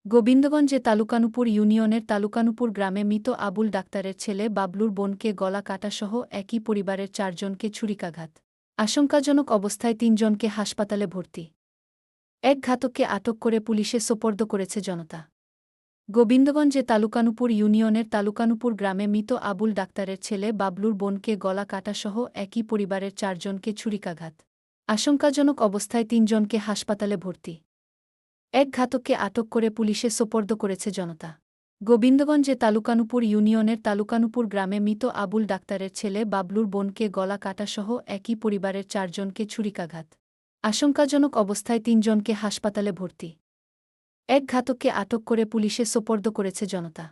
গোবিন্দগঞ্জে তালুকানুপুর ইউনিয়নের তালুকানুপুর গ্রামে মৃত আবুল ডাক্তারের ছেলে বাবলুর বোনকে গলা কাটাসহ একই পরিবারের ৪ জনকে ছুরিকাঘাত। আশঙ্কাজনক অবস্থায় ৩ জনকে হাসপাতালে ভর্তি। এক ঘাতককে আটক করে পুলিশে সোপর্দ করেছে জনতা। গোবিন্দগঞ্জে তালুকানুপুর ইউনিয়নের তালুকানুপুর গ্রামে মৃত আবুল ডাক্তারের ছেলে বাবলুর বোনকে গলা কাটাসহ একই পরিবারের ৪ জনকে ছুরিকাঘাত। আশঙ্কাজনক অবস্থায় ৩ জনকে হাসপাতালে ভর্তি। এক ঘাতককে আটক করে পুলিশে সোপর্দ করেছে জনতা। গোবিন্দগঞ্জে তালুকানুপুর ইউনিয়নের তালুকানুপুর গ্রামে মৃত আবুল ডাক্তারের ছেলে বাবলুর বোনকে গলা কাটাসহ একই পরিবারের ৪ জনকে ছুরিকাঘাত। আশঙ্কাজনক অবস্থায় ৩ জনকে হাসপাতালে ভর্তি। এক ঘাতককে আটক করে পুলিশে সোপর্দ করেছে জনতা।